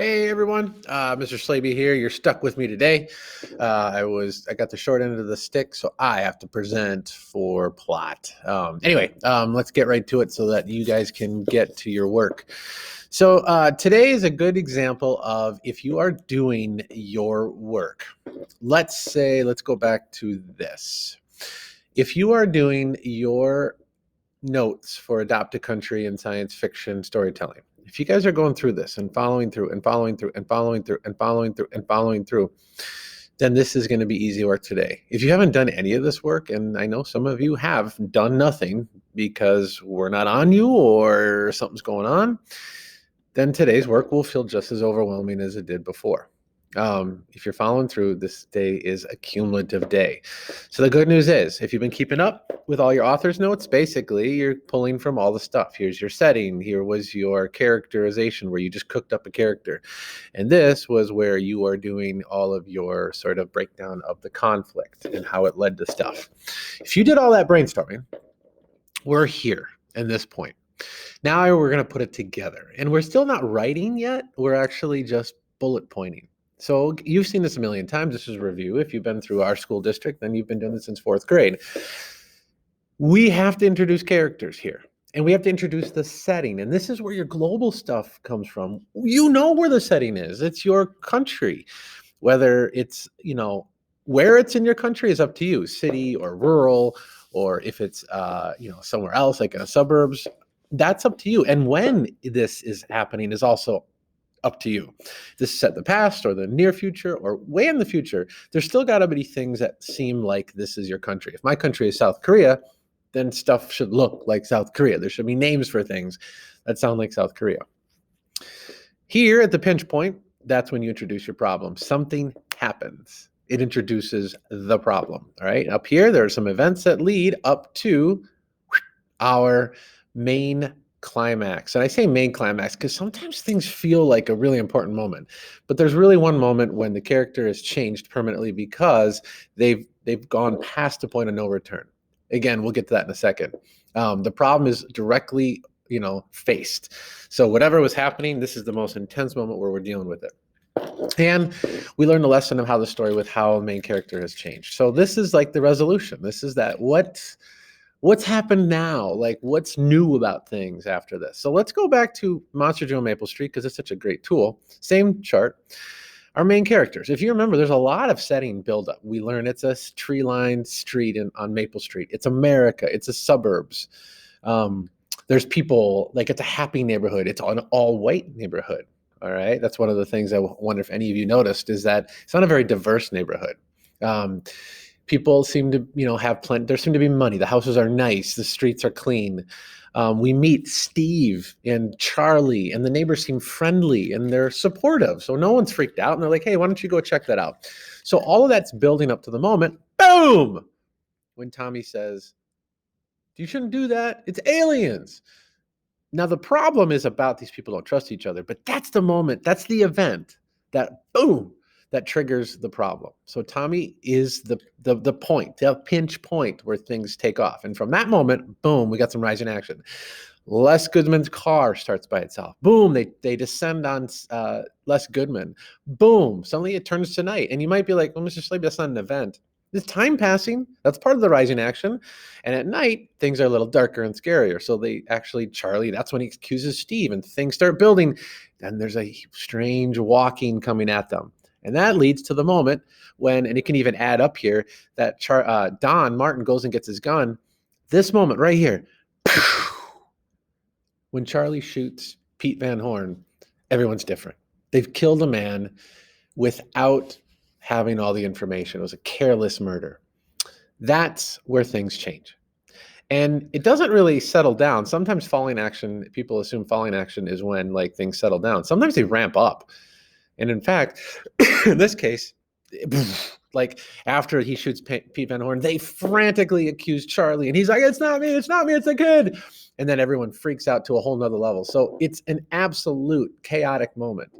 Hey everyone, Mr. Slaby here. You're stuck with me today. I got the short end of the stick, so I have to present for plot. Let's get right to it so that you guys can get to your work. So today is a good example of if you are doing your work. Let's go back to this. If you are doing your notes for Adopt a Country in science fiction storytelling. If you guys are going through this and following through and following through and following through and following through and following through, then this is going to be easy work today. If you haven't done any of this work, and I know some of you have done nothing because we're not on you or something's going on, then today's work will feel just as overwhelming as it did before. If you're following through, this day is a cumulative day. So the good news is, if you've been keeping up with all your author's notes, basically you're pulling from all the stuff. Here's your setting. Here was your characterization where you just cooked up a character. And this was where you are doing all of your sort of breakdown of the conflict and how it led to stuff. If you did all that brainstorming, we're here at this point. Now we're going to put it together. And we're still not writing yet. We're actually just bullet pointing. So you've seen this a million times. This is a review. If you've been through our school district, then you've been doing this since fourth grade. We have to introduce characters here. And we have to introduce the setting. And this is where your global stuff comes from. You know where the setting is. It's your country. Whether it's, where it's in your country is up to you. City or rural, or if it's, somewhere else, like in the suburbs, that's up to you. And when this is happening is also up to you. This is set in the past or the near future or way in the future. There's still got to be things that seem like this is your country. If my country is South Korea, then stuff should look like South Korea. There should be names for things that sound like South Korea. Here at the pinch point, that's when you introduce your problem. Something happens. It introduces the problem. All right. Up here, there are some events that lead up to our main climax. And I say main climax because sometimes things feel like a really important moment, but there's really one moment when the character has changed permanently because they've gone past the point of no return. Again, we'll get to that in a second. The problem is directly, faced. So whatever was happening, this is the most intense moment where we're dealing with it. And we learned a lesson of how the story with how a main character has changed. So this is like the resolution. This is that what's happened now? Like what's new about things after this? So let's go back to Monster Joe Maple Street because it's such a great tool. Same chart. Our main characters. If you remember, there's a lot of setting buildup. We learn it's a tree-lined street on Maple Street. It's America. It's the suburbs. There's people, like it's a happy neighborhood. It's an all-white neighborhood. All right. That's one of the things I wonder if any of you noticed is that it's not a very diverse neighborhood. People seem to, have plenty. There seem to be money. The houses are nice. The streets are clean. We meet Steve and Charlie, and the neighbors seem friendly and they're supportive. So no one's freaked out. And they're like, hey, why don't you go check that out? So all of that's building up to the moment. Boom! When Tommy says, you shouldn't do that. It's aliens. Now, the problem is about these people don't trust each other, but that's the moment. That's the event that, boom, that triggers the problem. So Tommy is the point, the pinch point where things take off. And from that moment, boom, we got some rising action. Les Goodman's car starts by itself. Boom, they descend on Les Goodman. Boom, suddenly it turns to night. And you might be like, well, Mr. Slaby, that's not an event. There's time passing. That's part of the rising action. And at night, things are a little darker and scarier. So Charlie, that's when he accuses Steve and things start building. Then there's a strange walking coming at them. And that leads to the moment when, and it can even add up here, that Don Martin goes and gets his gun. This moment right here, when Charlie shoots Pete Van Horn, everyone's different. They've killed a man without having all the information. It was a careless murder. That's where things change. And it doesn't really settle down. Sometimes people assume falling action is when like things settle down. Sometimes they ramp up. And in fact, in this case, like after he shoots Pete Van Horn, they frantically accuse Charlie. And he's like, it's not me, it's the kid. And then everyone freaks out to a whole nother level. So it's an absolute chaotic moment.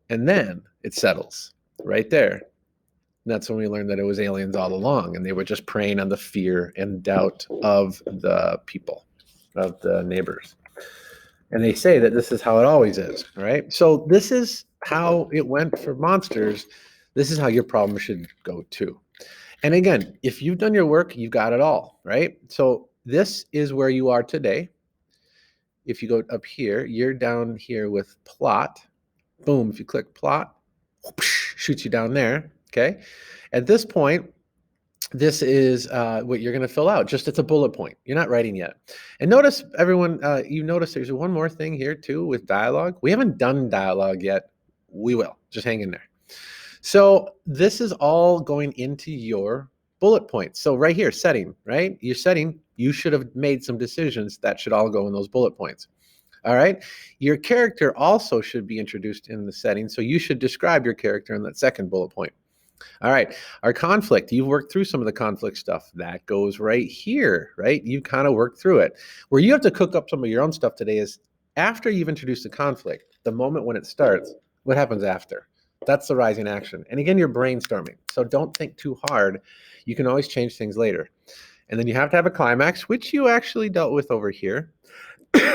And then it settles right there. And that's when we learned that it was aliens all along. And they were just preying on the fear and doubt of the people, of the neighbors. And they say that this is how it always is, right? So this is how it went for monsters. This is how your problem should go too. And again, if you've done your work, you've got it all, right? So this is where you are today. If you go up here, you're down here with plot. Boom, if you click plot, whoosh, shoots you down there, okay? At this point, this is what you're going to fill out. Just it's a bullet point. You're not writing yet. And notice, everyone, you notice there's one more thing here too with dialogue. We haven't done dialogue yet. We will. Just hang in there. So this is all going into your bullet points. So right here, setting, right? Your setting, you should have made some decisions that should all go in those bullet points. All right. Your character also should be introduced in the setting. So you should describe your character in that second bullet point. All right. Our conflict, you've worked through some of the conflict stuff. That goes right here, right? You kind of worked through it. Where you have to cook up some of your own stuff today is after you've introduced the conflict, the moment when it starts, what happens after? That's the rising action. And again, you're brainstorming. So don't think too hard. You can always change things later. And then you have to have a climax, which you actually dealt with over here.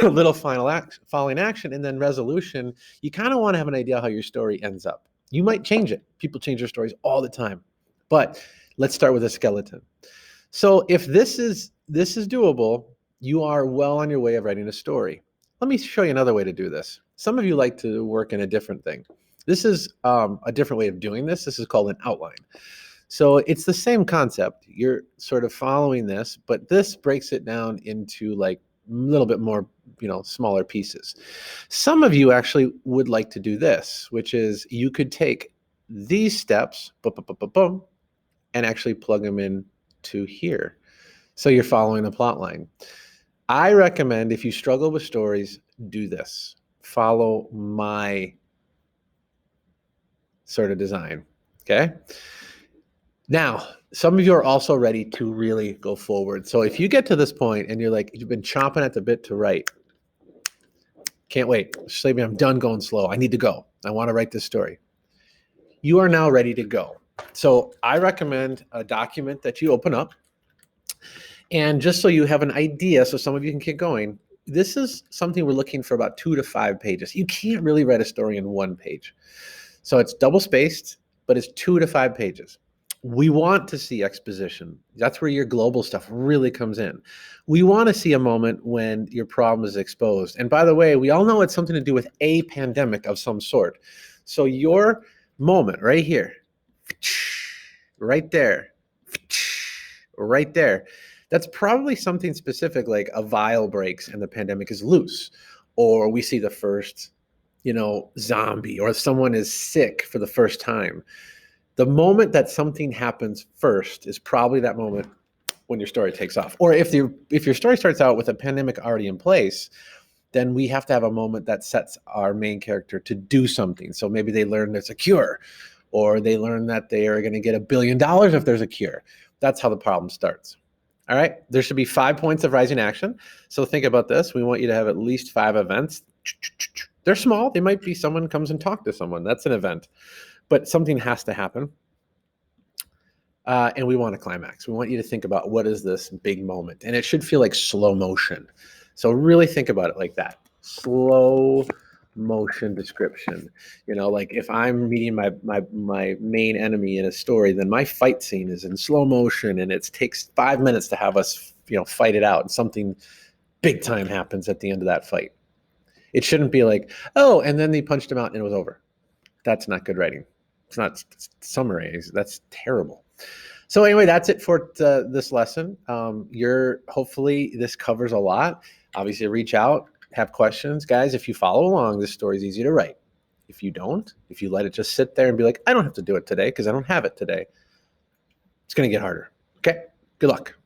A little following action, and then resolution. You kind of want to have an idea how your story ends up. You might change it. People change their stories all the time. But let's start with a skeleton. So if this is doable, you are well on your way of writing a story. Let me show you another way to do this. Some of you like to work in a different thing. This is a different way of doing this. This is called an outline. So it's the same concept. You're sort of following this, but this breaks it down into like a little bit more, smaller pieces. Some of you actually would like to do this, which is you could take these steps, boom, boom, boom, boom, boom, and actually plug them in to here. So you're following a plot line. I recommend if you struggle with stories, do this. Follow my sort of design, okay? Now, some of you are also ready to really go forward. So if you get to this point and you're like, you've been chomping at the bit to write, can't wait. Slaby, I'm done going slow. I need to go. I want to write this story. You are now ready to go. So I recommend a document that you open up. And just so you have an idea, so some of you can get going, this is something we're looking for about 2 to 5 pages. You can't really write a story in 1 page. So it's double spaced, but it's 2 to 5 pages. We want to see exposition. That's where your global stuff really comes in. We want to see a moment when your problem is exposed. And by the way, we all know it's something to do with a pandemic of some sort. So your moment right here, right there, right there, that's probably something specific like a vial breaks and the pandemic is loose, or we see the first, zombie, or someone is sick for the first time. The moment that something happens first is probably that moment when your story takes off. Or if your story starts out with a pandemic already in place, then we have to have a moment that sets our main character to do something. So maybe they learn there's a cure, or they learn that they are going to get $1 billion if there's a cure. That's how the problem starts. All right. There should be 5 points of rising action. So think about this. We want you to have at least 5 events. They're small. They might be someone comes and talk to someone. That's an event. But something has to happen. And we want a climax. We want you to think about what is this big moment. And it should feel like slow motion. So really think about it like that. Slow motion description. Like if I'm meeting my main enemy in a story, then my fight scene is in slow motion and it takes 5 minutes to have us, fight it out. And something big time happens at the end of that fight. It shouldn't be like, oh, and then they punched him out and it was over. That's not good writing. It's not summary. That's terrible. So anyway, that's it for this lesson. Hopefully this covers a lot. Obviously, reach out, have questions. Guys, if you follow along, this story is easy to write. If you don't, if you let it just sit there and be like, I don't have to do it today because I don't have it today, it's going to get harder. Okay? Good luck.